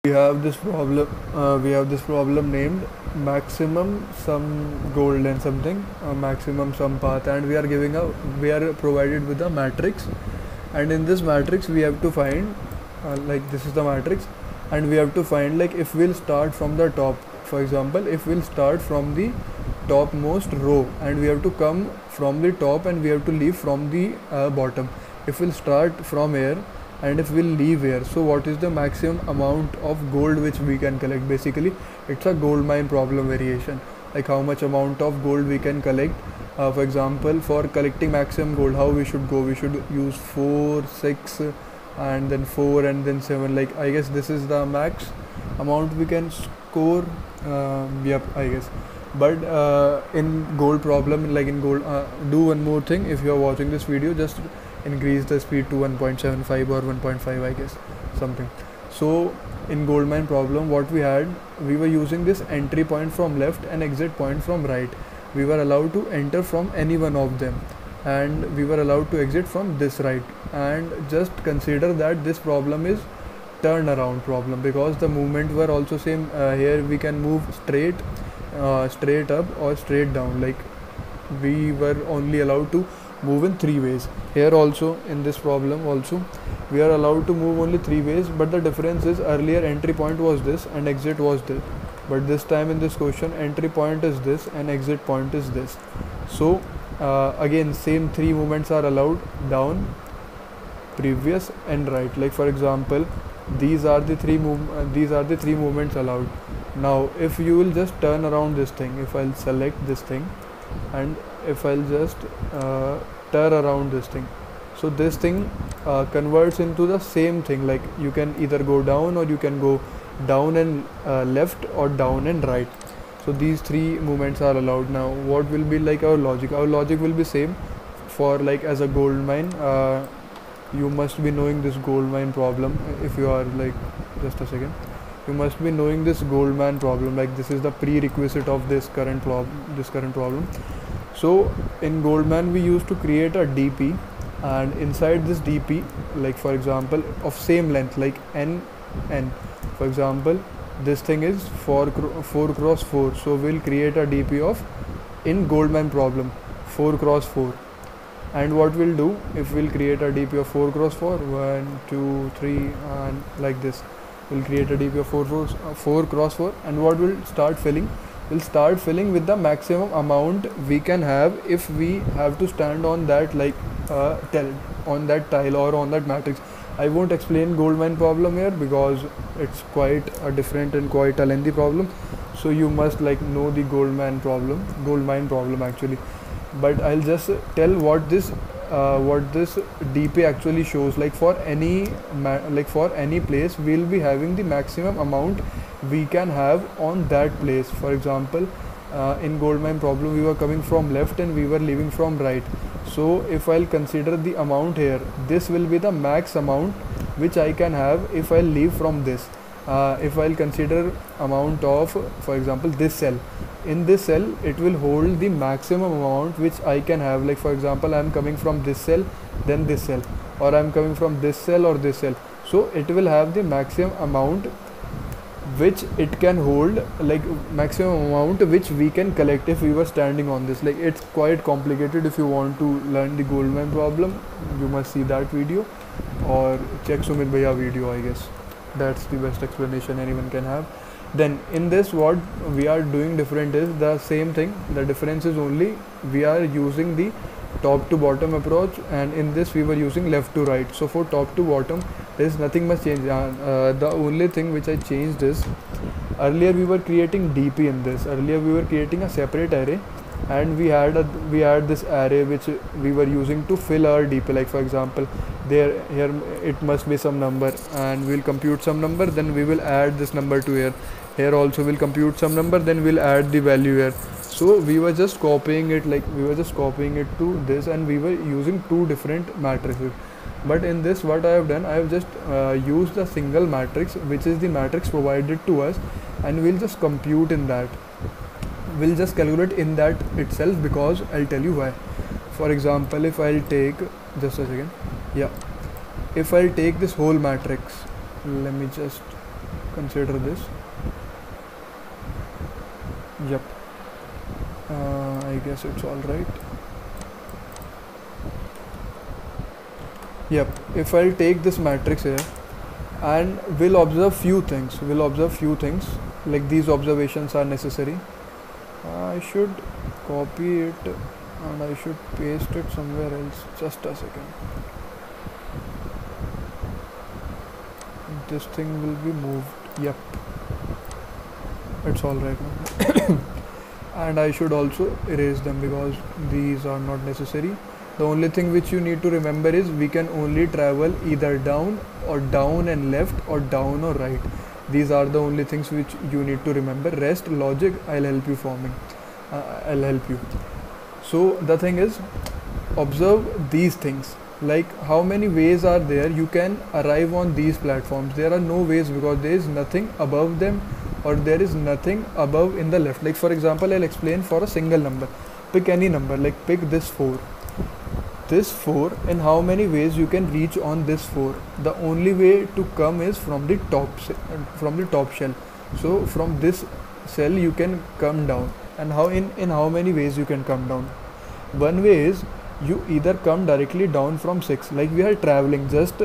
We have this problem named maximum sum gold and something maximum sum path, and we are provided with a matrix, and in this matrix we have to find like this is the matrix, and we have to find like if we'll start from the top. For example, if we'll start from the topmost row and we have to come from the top and we have to leave from the bottom. If we'll start from here and if we'll leave here, so what is the maximum amount of gold which we can collect? Basically it's a gold mine problem variation, like how much amount of gold we can collect. For example, for collecting maximum gold, how we should go? We should use 4, 6 and then 4 and then 7. Like I guess this is the max amount we can score. Yep, I guess. But in gold problem, like in gold, do one more thing. If you are watching this video, just increase the speed to 1.75 or 1.5, I guess, something. So in gold mine problem, what we were using this entry point from left and exit point from right. We were allowed to enter from any one of them, and we were allowed to exit from this right. And just consider that this problem is turnaround problem, because the movement were also same. Here we can move straight up or straight down. Like we were only allowed to move in 3 ways. Here also in this problem also we are allowed to move only 3 ways, but the difference is earlier entry point was this and exit was this, but this time in this question entry point is this and exit point is this. So again same 3 movements are allowed: down, previous and right. Like for example, these are the three movements allowed. Now if you will just turn around this thing, if I'll select this thing and if I'll just turn around this thing, so this thing converts into the same thing. Like you can either go down or you can go down and left or down and right. So these 3 movements are allowed. Now what will be like our logic? Our logic will be same for like as a gold mine. You must be knowing this gold mine problem. If you are like, just a second, you must be knowing this gold mine problem. Like this is the prerequisite of this current problem. So in gold mine we used to create a DP, and inside this DP, like for example of same length, like n. For example, this thing is 4 cross 4, so we'll create a DP of, in gold mine problem, 4 cross 4. And what we'll do, if we'll create a DP of 4 cross 4, 1 2 3 and like this, we'll create a DP of 4 cross 4, and what we'll start filling with the maximum amount we can have if we have to stand on that, like on that tile or on that matrix. I won't explain gold mine problem here because it's quite a different and quite a lengthy problem, so you must like know the gold mine problem actually. But I'll just tell what this DP actually shows. Like for any place, we'll be having the maximum amount we can have on that place. For example, in gold mine problem we were coming from left and we were leaving from right. So if I'll consider the amount here, this will be the max amount which I can have if I leave from this. If I'll consider amount of, for example, this cell, in this cell it will hold the maximum amount which I can have. Like for example, I am coming from this cell, then this cell, or I am coming from this cell or this cell, so it will have the maximum amount which it can hold, like maximum amount which we can collect if we were standing on this. Like it's quite complicated. If you want to learn the gold mine problem, you must see that video or check Sumit Bhaiya video. I guess that's the best explanation anyone can have. Then in this, what we are doing different is the same thing. The difference is only we are using the top to bottom approach, and in this we were using left to right. So for top to bottom there is nothing much change. The only thing which I changed is, earlier we were creating DP in this. Earlier we were creating a separate array, and we had this array which we were using to fill our DP. Like for example, here it must be some number, and we'll compute some number, then we will add this number to here. Here also we'll compute some number, then we'll add the value here. So we were just copying it, to this, and we were using 2 different matrices. But in this, what I have done, I have just used a single matrix, which is the matrix provided to us, and we'll just compute in that. We'll just calculate in that itself, because I'll tell you why. For example, if I'll take, just a second, yeah, if I'll take this whole matrix, let me just consider this. Yep. I guess it's all right. Yep. If I'll take this matrix here and we'll observe few things. Like these observations are necessary. I should copy it and I should paste it somewhere else. Just a second. This thing will be moved. Yep. It's all right now. And I should also erase them because these are not necessary. The only thing which you need to remember is we can only travel either down or down and left or down or right. These are the only things which you need to remember. Rest logic I'll help you forming. I'll help you. So the thing is, observe these things. Like how many ways are there you can arrive on these platforms. There are no ways because there is nothing above them or there is nothing above in the left. Like for example, I'll explain for a single number. Pick any number, like pick this 4. This 4, in how many ways you can reach on this 4? The only way to come is from the top shell. So from this cell you can come down. And how in how many ways you can come down? One way is you either come directly down from 6, like we are traveling, just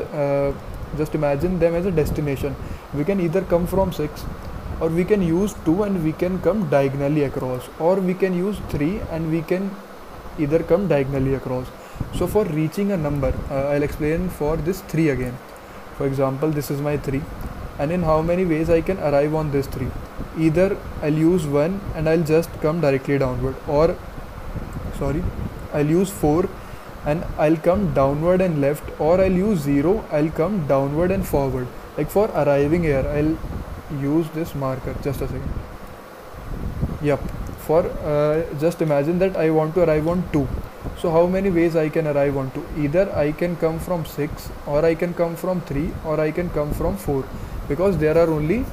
imagine them as a destination. We can either come from 6, or we can use 2 and we can come diagonally across, or we can use 3 and we can either come diagonally across. So for reaching a number, I'll explain for this 3 again. For example, this is my 3, and in how many ways I can arrive on this 3? Either I'll use 1 and I'll just come directly downward, or I'll use 4 and I'll come downward and left, or I'll use 0, I'll come downward and forward. Like for arriving here, I'll use this marker. Just a second. Yep. For just imagine that I want to arrive on 2. So how many ways I can arrive on 2? Either I can come from 6, or I can come from 3, or I can come from 4, because there are only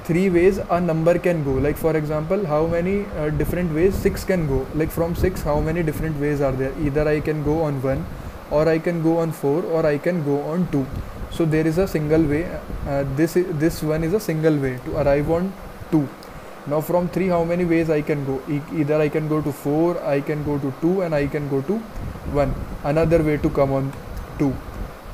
3 ways a number can go. Like for example, how many different ways 6 can go? Like from 6, how many different ways are there? Either I can go on 1, or I can go on 4, or I can go on 2. So there is a single way. This one is a single way to arrive on 2. Now from 3, how many ways I can go? Either I can go to 4, I can go to 2, and I can go to 1. Another way to come on 2.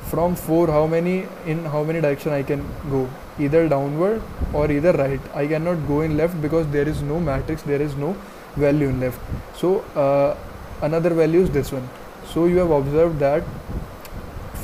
From 4, how many direction I can go? Either downward or either right. I cannot go in left because there is no matrix, there is no value in left. So another value is this one. So you have observed that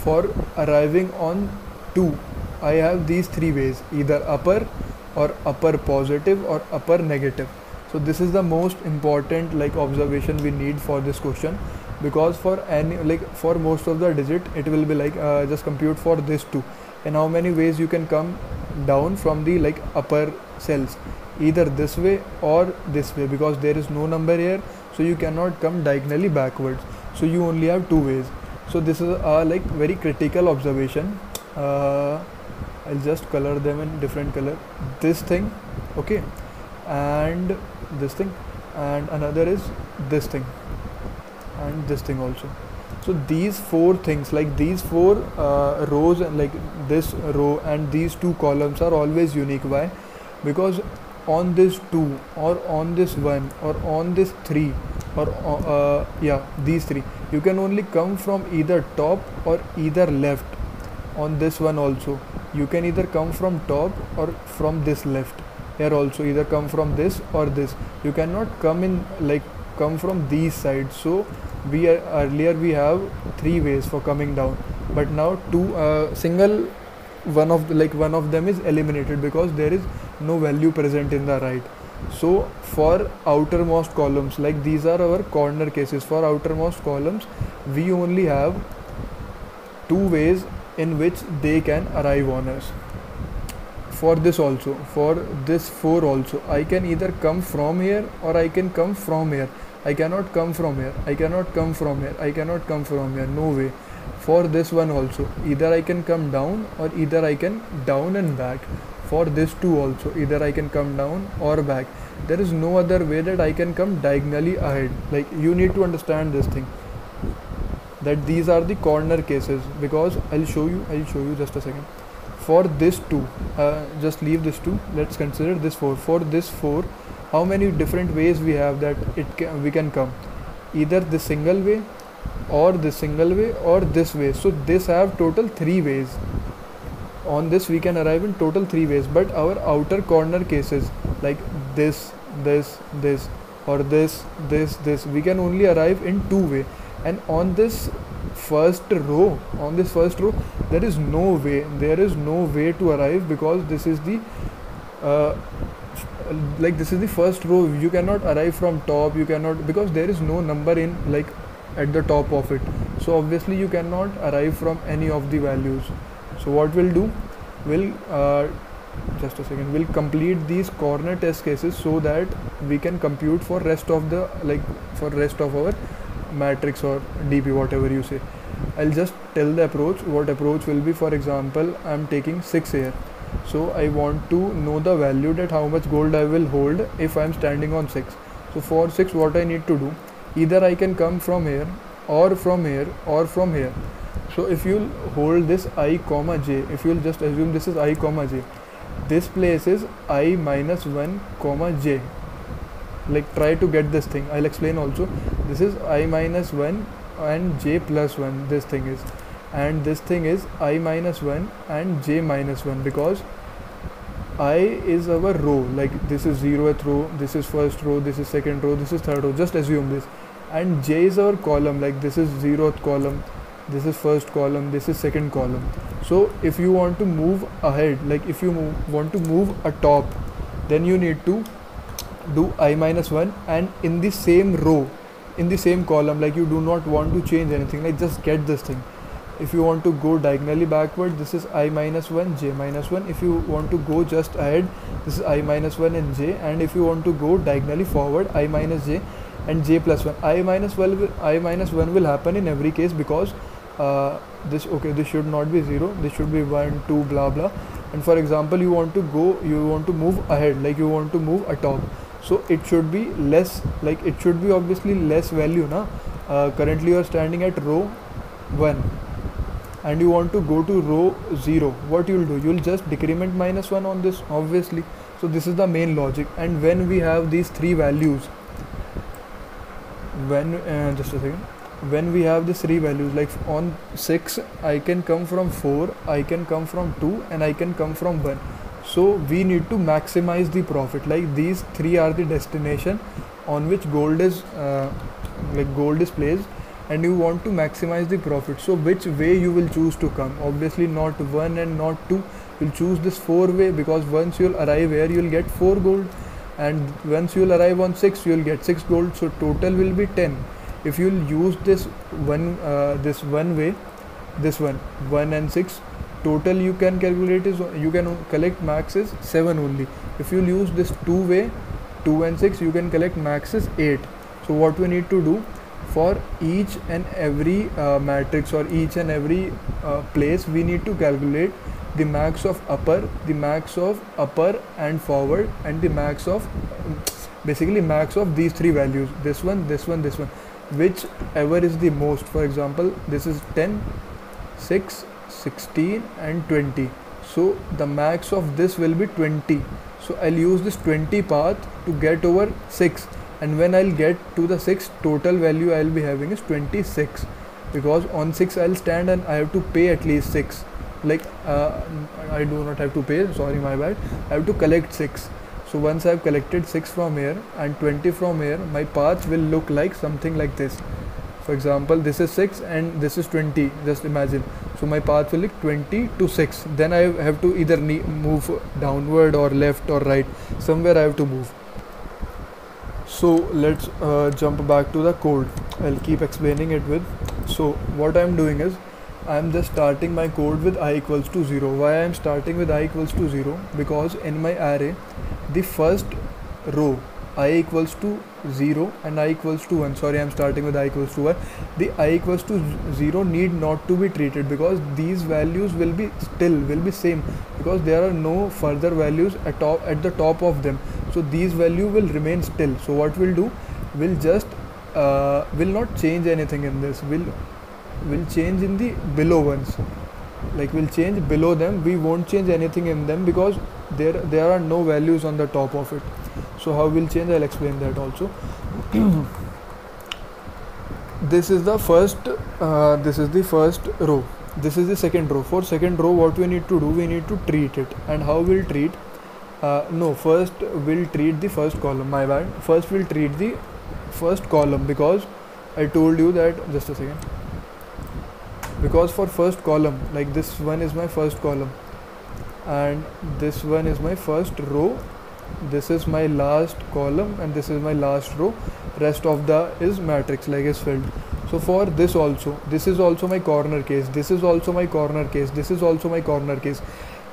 for arriving on 2, I have these 3 ways, either upper or upper positive or upper negative. So this is the most important like observation we need for this question, because for any for most of the digit it will be like just compute for this 2, and how many ways you can come down from the upper cells, either this way or this way, because there is no number here, so you cannot come diagonally backwards, so you only have 2 ways. So this is a very critical observation. I'll just color them in different color. This thing, okay, and this thing, and another is this thing, and this thing also. So these 4 things, like these 4 rows, and like this row and these 2 columns are always unique. Why? Because on this 2 or on this 1 or on this 3 or these 3, you can only come from either top or either left. On this one also, you can either come from top or from this left. Here also, either come from this or this. You cannot come in come from these sides. So earlier we have 3 ways for coming down, but now single one of them is eliminated because there is no value present in the right. So for outermost columns, like these are our corner cases, for outermost columns we only have 2 ways in which they can arrive on us. For this also, for this 4 also, I can either come from here or I can come from here. I cannot come from here, I cannot come from here, I cannot come from here, no way. For this one also, either I can come down or either I can down and back. For this 2 also, either I can come down or back. There is no other way that I can come diagonally ahead. Like you need to understand this thing, that these are the corner cases, because I'll show you just a second. for this 2, just leave this 2, let's consider this 4. For this 4, how many different ways we have that we can come? Either the single way, or this single way, or this way. So this have total 3 ways. On this we can arrive in total 3 ways, but our outer corner cases like this, or this, we can only arrive in 2 way. And on this first row, there is no way to arrive, because this is the this is the first row. You cannot arrive from top, you cannot, because there is no number in at the top of it. So obviously you cannot arrive from any of the values. So what we'll do, we'll we'll complete these corner test cases so that we can compute for rest of the our matrix or DP, whatever you say. I'll just tell the approach. What approach will be? For example, I'm taking 6 here. So I want to know the value, that how much gold I will hold if I'm standing on 6. So for 6, what I need to do, either I can come from here, or from here, or from here. So if you'll hold this I comma j, if you'll just assume this is I comma j, this place is I minus 1 comma j. Try to get this thing. I'll explain also. This is I minus 1 and j plus 1, this thing is, and this thing is I minus 1 and j minus 1, because I is our row, this is 0th row, this is first row, this is second row, this is third row, just assume this, and j is our column, this is 0th column, this is first column, this is second column. So if you want to move ahead, if you want to move atop, then you need to do I minus 1, and in the same row, in the same column, you do not want to change anything, just get this thing. If you want to go diagonally backward, this is I minus 1, j minus 1. If you want to go just ahead, this is I minus 1 and j. And if you want to go diagonally forward, I minus j and j plus 1. I minus 1 will happen in every case, because this should not be 0, this should be 1, 2, blah blah. And for example, you want to move ahead, you want to move atop, so it should be less, it should be obviously less value na. Currently you are standing at row 1 and you want to go to row 0. What you will do, you will just decrement minus 1 on this, obviously. So this is the main logic. And when we have these 3 values, when we have these 3 values, on 6 I can come from 4, I can come from 2, and I can come from 1. So we need to maximize the profit. These 3 are the destination on which gold is placed, and you want to maximize the profit. So which way you will choose to come? Obviously not 1 and not 2. You'll choose this 4 way, because once you'll arrive here, you'll get 4 gold, and once you'll arrive on 6, you'll get 6 gold. So total will be 10. If you'll use this one way, this 1 and 6, total you can calculate is, you can collect max is 7 only. If you'll use this 2 way, 2 and 6, you can collect max is 8. So what we need to do, for each and every matrix or each and every place, we need to calculate the max of upper, the max of upper and forward, and the max of basically max of these 3 values, this one, whichever is the most. For example, this is 10, 6, 16 and 20. So the max of this will be 20. So I'll use this 20 path to get over 6, and when I'll get to the 6, total value I'll be having is 26, because on 6 I'll stand and I have to pay at least 6. I do not have to pay, sorry, my bad. I have to collect 6. So once I've collected 6 from here and 20 from here, my path will look like something like this. For example, this is 6 and this is 20, just imagine. So my path will look 20 to 6. Then I have to either move downward or left or right. Somewhere I have to move. So let's jump back to the code. I'll keep explaining it with. So what I'm doing is, I'm just starting my code with I equals to 0. Why I'm starting with I equals to 0? Because in my array, the first row, I equals to 0 and I equals to 1. Sorry, I'm starting with I equals to 1. The I equals to 0 need not to be treated, because these values will be same, because there are no further values at the top of them. So these values will remain still. So what we'll do, we'll just will not change anything in this. We'll change in the below ones. like we'll change below them, we won't change anything in them because there are no values on the top of it. So how we'll change, I'll explain that also. This is the first row, this is the second row. For second row, what we need to do, we need to treat it. And how we'll treat, no, first we'll treat the first column, my bad. First we'll treat the first column, because I told you that, just a second, because for first column, like this one is my first column and this one is my first row, this is my last column and this is my last row, rest of the is matrix, like is filled. So for this also, this is also my corner case, this is also my corner case, this is also my corner case.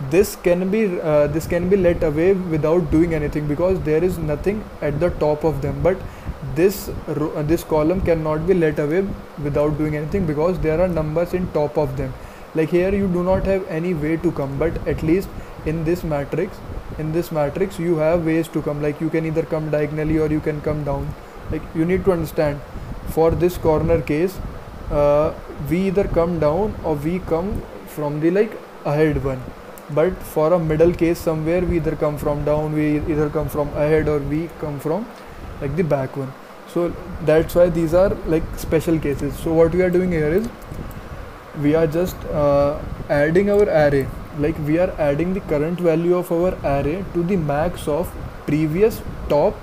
This can be let away without doing anything, because there is nothing at the top of them. But this column cannot be let away without doing anything, because there are numbers in top of them. Like here you do not have any way to come, but at least in this matrix you have ways to come. Like you can either come diagonally or you can come down. Like you need to understand, for this corner case, we either come down or we come from the like ahead one. But for a middle case, somewhere we either come from down, we either come from ahead, or we come from like the back one. So that's why these are like special cases. So what we are doing here is, we are just adding our array, like we are adding the current value of our array to the max of previous top.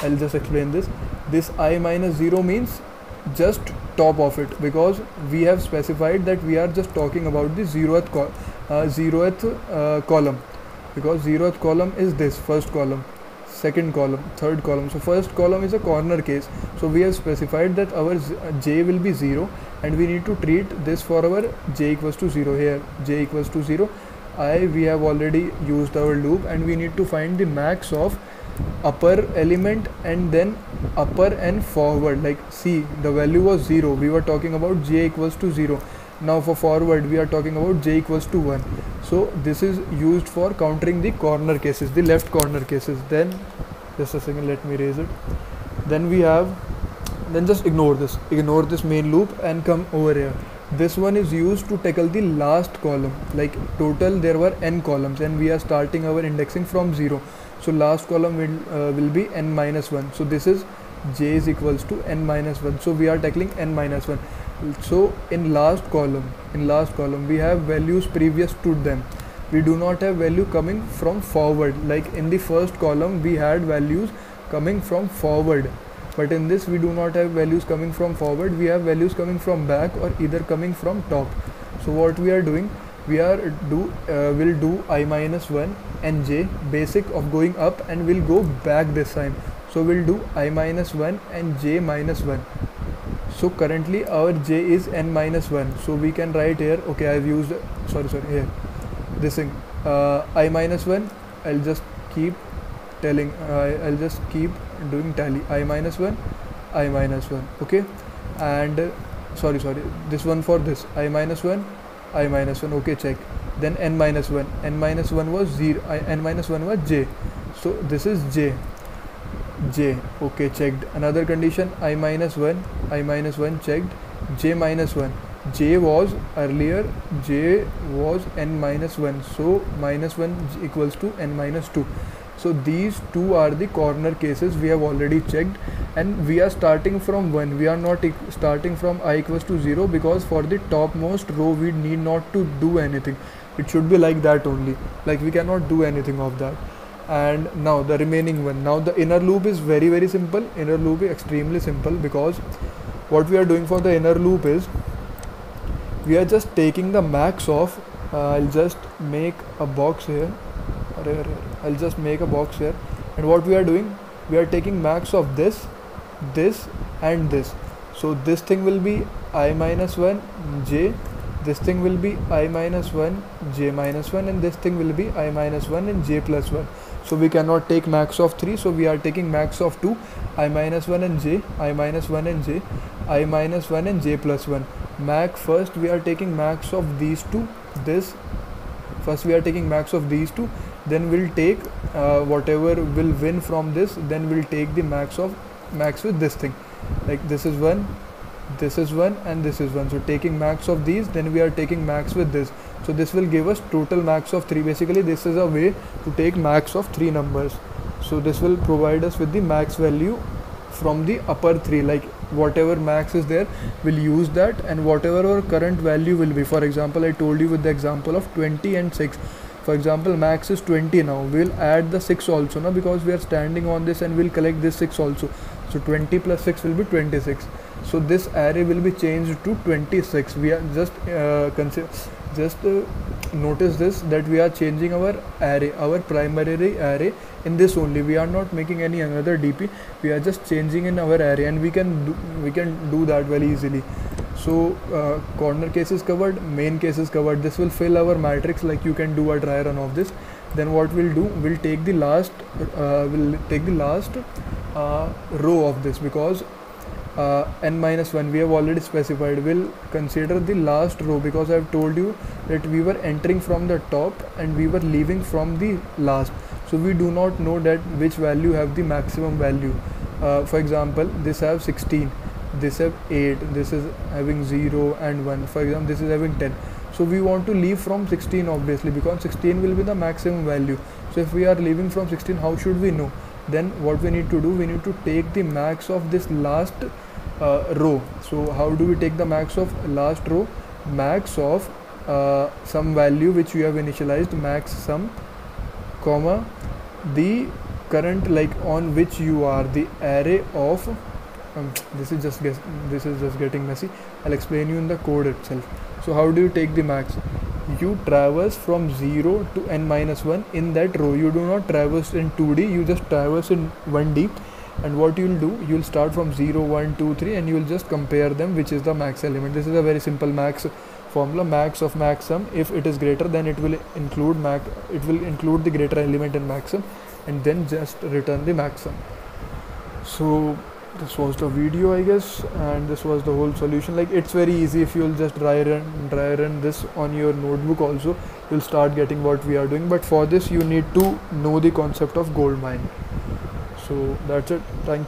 I'll just explain this. This I minus 0 means just top of it, because we have specified that we are just talking about the zeroth column, because zeroth column is this first column, second column, third column. So first column is a corner case, so we have specified that our j will be 0, and we need to treat this for our j equals to 0. Here j equals to 0, we have already used our loop, and we need to find the max of upper element and then upper and forward. Like see, the value was 0, we were talking about j equals to 0. Now for forward we are talking about j equals to 1. So this is used for countering the corner cases, the left corner cases. Then just a second, let me erase it. Then we have, then just ignore this main loop and come over here. This one is used to tackle the last column. Like total there were n columns and we are starting our indexing from 0. So last column will be n minus 1. So this is j is equals to n minus 1. So we are tackling n minus 1. So in last column we have values previous to them. We do not have value coming from forward. Like in the first column we had values coming from forward, but in this we do not have values coming from forward. We have values coming from back or either coming from top. So what we are doing, will do I minus 1 and j, basic of going up, and we'll go back this time. So we'll do I minus 1 and j minus 1. So currently our j is n minus 1. So we can write here, okay, I've used, sorry, here, this thing, I minus 1, I'll just keep telling, I'll just keep doing tally, I minus 1, okay, and sorry, this one for this, I minus 1, okay, check. Then n minus 1 was 0, n minus 1 was j, so this is j, okay, checked. Another condition, I minus 1 checked, j minus 1, j was earlier, j was n minus 1, so minus 1 equals to n minus 2. So these two are the corner cases we have already checked, and we are starting from 1. We are not starting from I equals to 0, because for the topmost row we need not to do anything. It should be like that only, like we cannot do anything of that. And now the remaining one, now the inner loop is very simple. Inner loop is extremely simple, because what we are doing for the inner loop is, we are just taking the max of, I'll just make a box here, I'll just make a box here, and what we are doing, we are taking max of this and this. So this thing will be I minus 1 j, this thing will be I minus 1 j minus 1, and this thing will be I minus 1 and j plus 1. So we cannot take max of 3, so we are taking max of 2, I minus 1 and j, I minus 1 and j, I minus 1 and j plus 1. Max, first we are taking max of these two, first we are taking max of these two, then we'll take whatever will win from this, then we'll take the max with this thing. Like this is 1, and this is 1. So taking max of these, then we are taking max with this. So this will give us total max of 3. Basically this is a way to take max of 3 numbers. So this will provide us with the max value from the upper 3, like whatever max is there we'll use that, and whatever our current value will be. For example, I told you with the example of 20 and 6. For example, max is 20 now, we'll add the 6 also now, because we are standing on this, and we'll collect this 6 also. So 20 plus 6 will be 26. So this array will be changed to 26. We are just notice this, that we are changing our array, our primary array in this only. We are not making any another DP, we are just changing in our array, and we can do that very easily. So corner case is covered, main case is covered. This will fill our matrix, like you can do a dry run of this. Then what we'll do, we'll take the last row of this, because n-1 we have already specified. We'll consider the last row, because I have told you that we were entering from the top and we were leaving from the last. So we do not know that which value have the maximum value. For example, this have 16, this have 8, this is having 0 and 1. For example, this is having 10. So we want to leave from 16 obviously, because 16 will be the maximum value. So if we are leaving from 16, how should we know? Then what we need to do, we need to take the max of this last row. So how do we take the max of last row? Max of some value which we have initialized, max sum, comma, the current, like on which you are, the array of this is just getting messy. I'll explain you in the code itself. So how do you take the max? You traverse from 0 to n-1 in that row. You do not traverse in 2D, you just traverse in 1D. And what you'll do, you'll start from 0, 1, 2, 3, and you'll just compare them, which is the max element. This is a very simple max formula. Max of max sum, if it is greater, then it will include the greater element in max sum, and then just return the max sum. So this was the video, I guess, and this was the whole solution. Like, it's very easy. If you'll just dry run this on your notebook also, you'll start getting what we are doing. But for this you need to know the concept of gold mine. So that's it. Thank you.